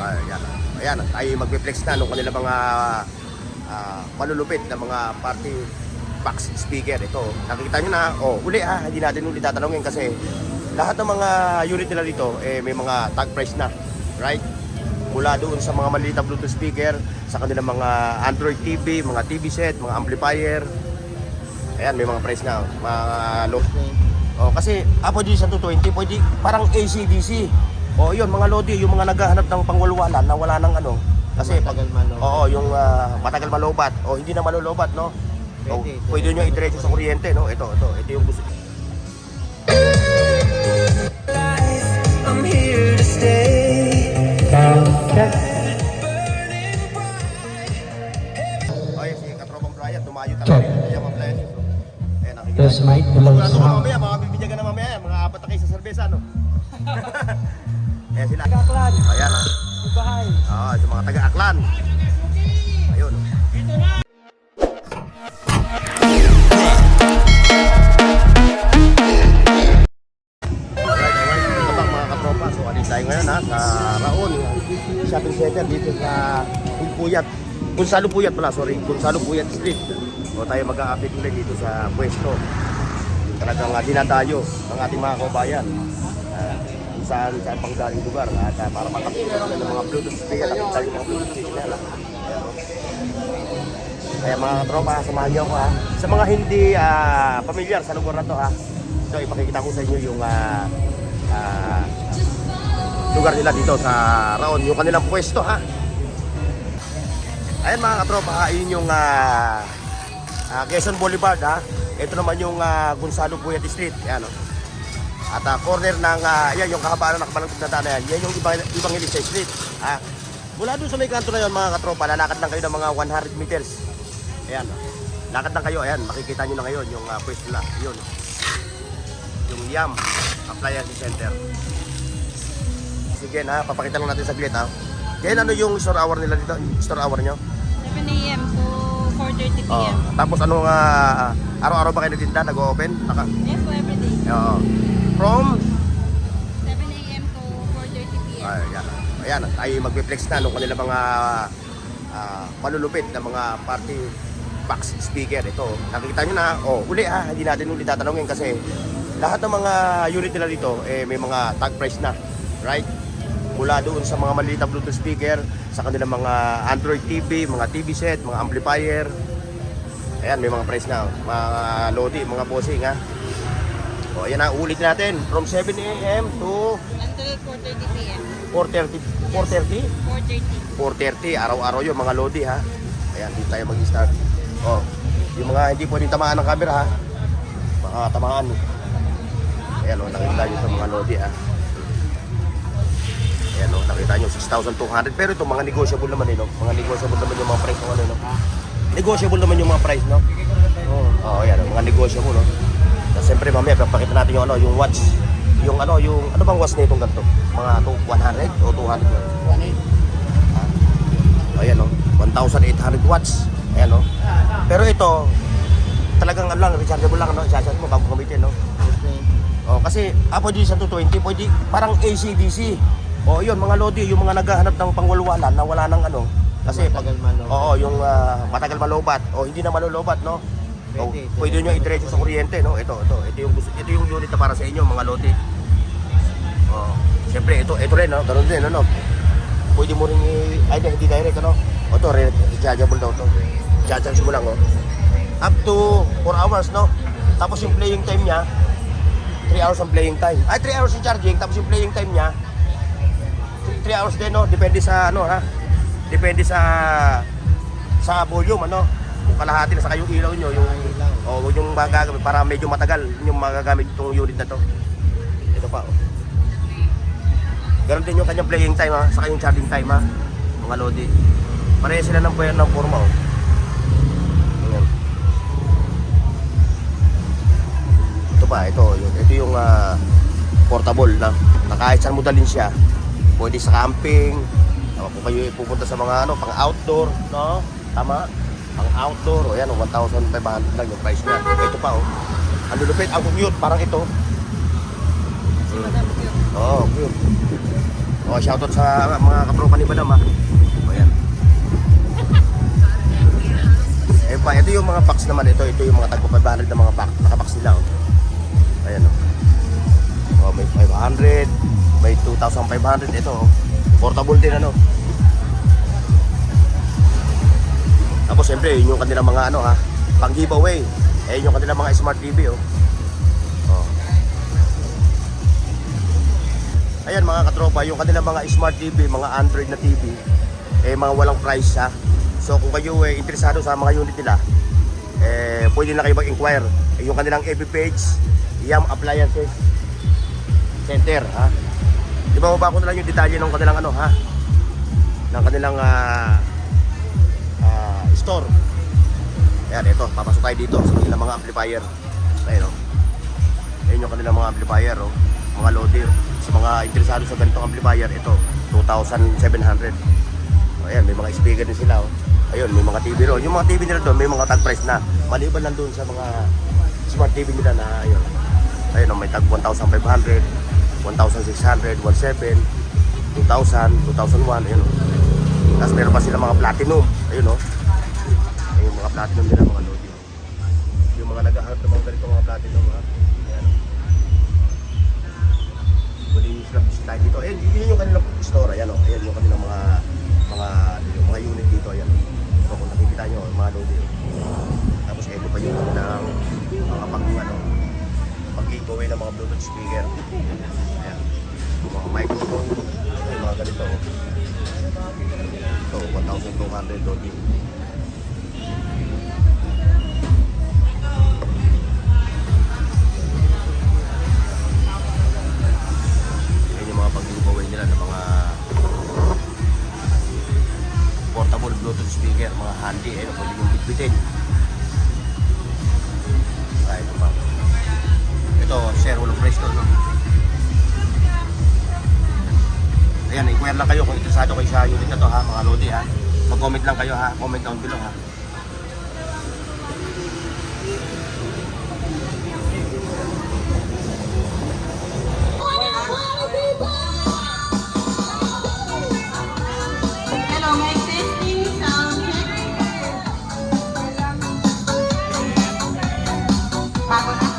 Ayan. Ayan, tayo magpe-flex na nung kanila mga malulupit na mga party box speaker. Ito, nakikita nyo na, uli hindi natin ulit tatanungin kasi lahat ng mga unit nila dito, may mga tag price na, right? Mula doon sa mga maliit na Bluetooth speaker, sa kanilang mga Android TV, mga TV set, mga amplifier. Ayan, may mga price na, mga low. Kasi Apple G 120, pwede parang AC/DC. Yun, mga Lodi, yung mga naghahanap ng pangwalwalan na wala nang ano. Kasi matagal malobat. yung matagal malobat o hindi na malolobat, no? Pwede nyo i-diretso sa kuryente, no? Ito yung gusto. I'm here to stay. Ay, si Katropang Brian, dumayo talaga rin. Kaya mga blessings, no? Ayan, nakikita. Test mic, walang Sigurado ka sound. mamaya, mga bibigyan ka na mamaya, mga apat na kayo sa serbesa, no? Ayan sila. Taga-Aklan. Ayan, Bahay. sa mga taga-Aklan. Ayun. Alright. Ito bang mga katropa, so alis tayo ngayon sa Raon Shopping Center dito sa Puyat. Gonzalo Puyat pala, sorry. Gonzalo Puyat Street. Tayo mag-a-update ulit dito sa pwesto. Yung talagang dinadayo ng ating mga kabayan. Saan pang galing lugar at para makapila ng mga Bluetooth speaker, nakita yung mga Bluetooth speaker. Kaya mga katropa, samahan niyo ako sa mga hindi pamilyar sa lugar na to So ipakikita ko sa inyo yung lugar nila dito sa Raon, yung kanilang pwesto Ayan mga katropa, yun yung Quezon Boulevard Ito naman yung Gonzalo Puyat Street. Ayan At corner ng yan yung kahabaan ng nakabalangkot na daan na yan. Yan yung ibang Elisa Street. Mula doon sa may kanto na yun mga katropa, lalakad lang kayo ng mga 100 meters. Ayan. Lakad lang kayo, ayan, makikita nyo na ngayon yung pwesto na. Yun. Yung YAM Appliance Center. Sige papakita lang natin saglit Kaya ano yung store hour nila dito? Store hour nyo? 7 a.m. to 4:30 p.m. Tapos anong araw-araw ba kayo nagtinda? Nag-open? Yes po, everyday. From 7 a.m. to 4:30 p.m. Ayan, tayo magpe-flex na nung kanila mga malulupit na mga party box speaker. Ito, nakikita nyo na, uli hindi natin ulit tatanungin kasi lahat ng mga unit nila dito, may mga tag price na, right? Mula doon sa mga maliit na Bluetooth speaker, sa kanilang mga Android TV, mga TV set, mga amplifier. Ayan, may mga price na, mga Lodi, mga bossing ayan ulit natin from 7 a.m. to Until 4:30 p.m. 4:30 araw-araw yung mga Lodi Ayan, dito tayo mag-start. Yung mga hindi pwedeng tamaan ng camera baka tamaan. Ayan nakita nyo sa mga Lodi Ayan nakita nyo 6,200 pero ito mga negotiable naman mga negotiable naman yung mga price negotiable naman yung mga price ayan mga negotiable Siyempre mamaya papakita natin yung yung watch. Yung ano bang watch nitong ganito? Mga 100 o 200? Ayan 1,800 watts. Ayan Pero ito talagang lang rechargeable lang i-charge mo bago gamitin kasi Apple G 120 pwede parang AC/DC. Yun mga Lodi, yung mga naghahanap ng pangwalwalan na wala nang kasi matagal malobat. yung matagal malobat o hindi na malolobat pwede nyo i-diretso sa kuryente, no? Ito yung unit na para sa inyo, mga Lodi. Siyempre, ito rin, ganun din, Pwede mo rin hindi direct, Ito, rechargeable daw to. Charge mo lang, Up to 4 hours, Tapos yung playing time niya, 3 hours ang playing time. 3 hours yung charging, tapos yung playing time niya, 3 hours din, Depende sa, Depende sa volume, Kung kalahati na sa kayong ilaw nyo, yung magagamit para medyo matagal yung magagamit itong unit na to. Ito pa Ganon din yung kanyang playing time sa kanyang charging time mga Lodi. Pareha sila ng forma Ayan. Ito pa, ito yung portable na kahit saan mo dalhin siya. Pwede sa camping, kung kayo pupunta sa mga pang outdoor, tama? Ang outdoor, ayan 1,500 lang yung price niya. Ito pa ang lulupit, ang cute, parang ito. Si Madam Q. Cute. Oh, shoutout sa mga katropa ni Madam ha. O yan. Eh pa, ito yung mga box naman ito. Ito yung mga tagpo-500 na mga box. Naka-box nila oh. Ayan oh. Oh, may 500, may 2,500 ito oh. Portable din ano. Tapos siyempre, yun yung kanilang mga ano ha, pang giveaway. Eh yun yung kanilang mga smart TV oh. Oh. Ayan mga katropa, yung kanilang mga smart TV, mga Android na TV, eh mga walang price ha. So kung kayo interesado sa mga unit nila, eh pwede na kayo mag-inquire. Eh, yung kanilang FB page, Yam Appliances Center ha. Di ba ko na lang yung detalye ng kanilang ano ha, ng kanilang store. Ayan, ito, papasok tayo dito sa kanilang mga amplifier. Ayan o. Ayan yung kanilang mga amplifier o. Mga loader. Sa mga interesado sa ganitong amplifier, ito, 2,700. Ayan, may mga speaker din sila o. Ayun, may mga TV ron. Yung mga TV nila doon, may mga tag price na. Maliban lang doon sa mga smart TV nila na ayun. Ayun o, may tag 1,500, 1,600, 1,700, 2,000, 2001, ayun o. Tapos meron pa sila mga platinum. Ayun o. Yung mga platinum nila, mga loading. Yung mga naghahanap ng mga ganito mga platinum ha. Ayan. Pwede nyo sila bisitahin dito. Ayan, yun yung kanilang store. Ayan o. Ayan yung kanilang mga unit dito. Ayan. So kung nakikita nyo, mga loading. Tapos ito pa yung kanilang mga pag-giveaway ng mga Bluetooth speaker. Ayan. Yung mga microphone. Ayan, mga ganito. Ito, 1,200 loading. Pag-giveaway nila ng mga portable Bluetooth speaker, mga handy, pwede yung bitbitin. Ito pa. Ito, share, walang price to, no? Ayan, inquire lang kayo kung interesado kayo sa unit na to ha, mga lodi ha. Mag-comment lang kayo ha, comment down below ha. Hello, may testing sound check. Bago na?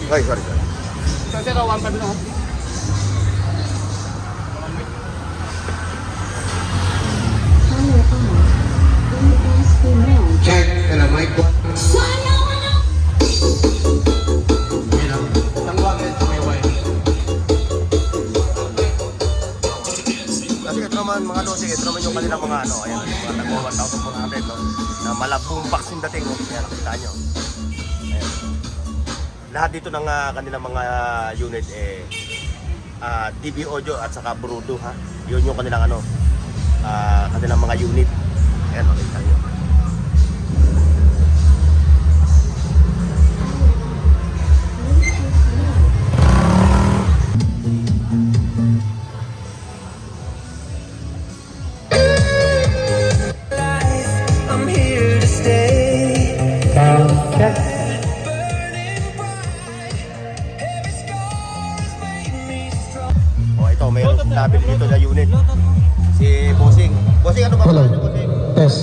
Ay, sorry. Kasi raw, 1,500 no? Check, and I mic one. Kasi ito naman mga losi, ito naman yung kanilang mga ano, ayan, yung mga tagwa 1,400 no, na malabong box yung dating no, ayan, nakita nyo. Ayan. Lahat dito ng kanilang mga unit TV audio at saka Brudo ha. Yun yung kanilang ano, kanilang mga unit. Ayan, nakita nyo. I'm here to stay. Oh, ito, mayroon kong nabili dito na unit. Si Bossing. Bossing, ano ba? Hello. Bossing? Yes.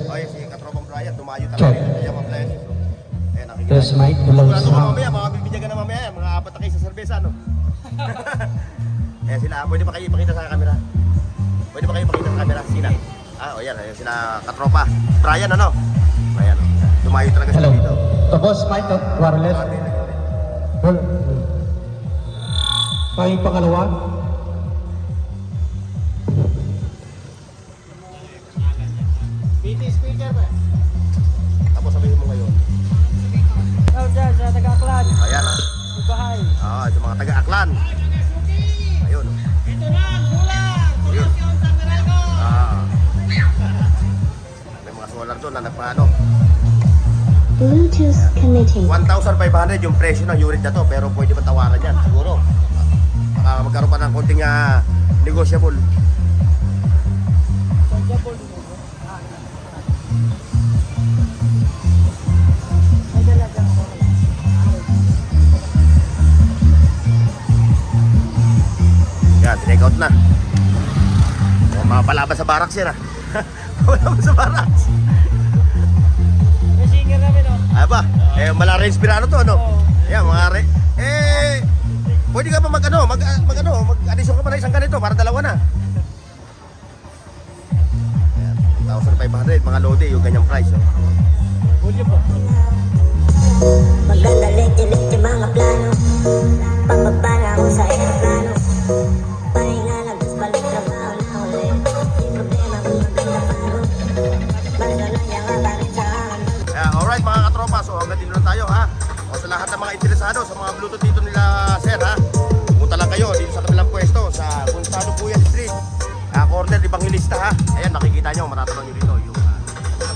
Ay, si Katropang Brian, tumayo talaga dito sa Yam Appliances. Ayan, nakikita. Yes, mic. Hello. Sigurado ka mamaya, makabibigyan ka na mamaya. Mga apat na kayo sa serbesa, no? Ayan sila, pwede ba kayo ipakita sa camera? Pwede ba kayo ipakita sa camera? Sina? O yan, ayan sila Katropa. Brian, ano? Ayan, tumayo talaga sila Hello. dito. Tapos, mic at wireless. Well, tayong pangalawa. BT speaker ba? Tapos sabihin mo ngayon. Oh, dyan, sa taga-Aklan. Ayan, Bahay. sa mga taga-Aklan. Ayun. Ito na, bulan! Ayun. Sa Meralco! May mga solar doon na nagpaano. Bluetooth connecting. 1,500 yung presyo ng unit na to, pero pwede ba tawaran yan? Siguro. Baka magkaroon pa ng konting negotiable. Sanjabol mo. May dalaga ako. Yan, tinake out na. O, mapalaban sa barracks yan, ha? Mapalaban sa barracks. May singer namin, oh. Ay ba? Malaking inspirado to, ano? Oo. Yan, mga pwede ka pa mag-addition ka pa na isang ganito para dalawa na. Ayan, 1,500, mga lodi, yung ganyang price, oh. Bulyo po. Maganda liti-liti mga plano Pagbabala ko sa aeroplano Pahinga lang, tas balik trabaho na ulit Di problema kung maganda pano Basta lang yan nga bakit sa akin Alright mga katropa, so hanggang dito lang tayo, ha. O sa lahat ng mga interesado sa mga Bluetooth dito nila, sir, ha. Pumunta lang kayo dito sa kabilang pwesto sa Gonzalo Puyan Street, corner Evangelista, ha. Ayan, nakikita nyo, matatanong nyo dito yung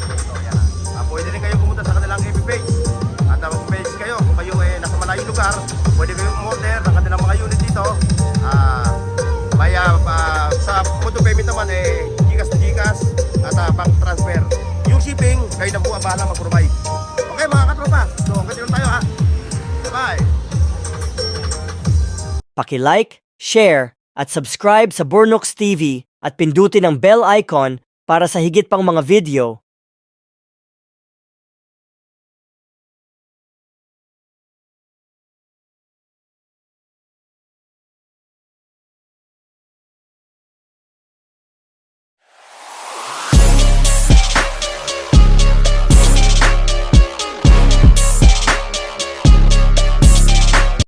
pwesto. Ayan, ha. Pwede rin kayo pumunta sa kanilang FB page. At mag-page kayo kung kayo nasa malayong lugar, pwede kayong umorder ng kanilang mga unit dito. Sa Moto Payment naman, Gcash to Gcash at bank transfer. Yung shipping, kayo na po ang bahala mag-provide. Okay mga katropa, so hanggang dito tayo, ha. Bye! Paki-like, share, at subscribe sa Bornox TV at pindutin ang bell icon para sa higit pang mga video.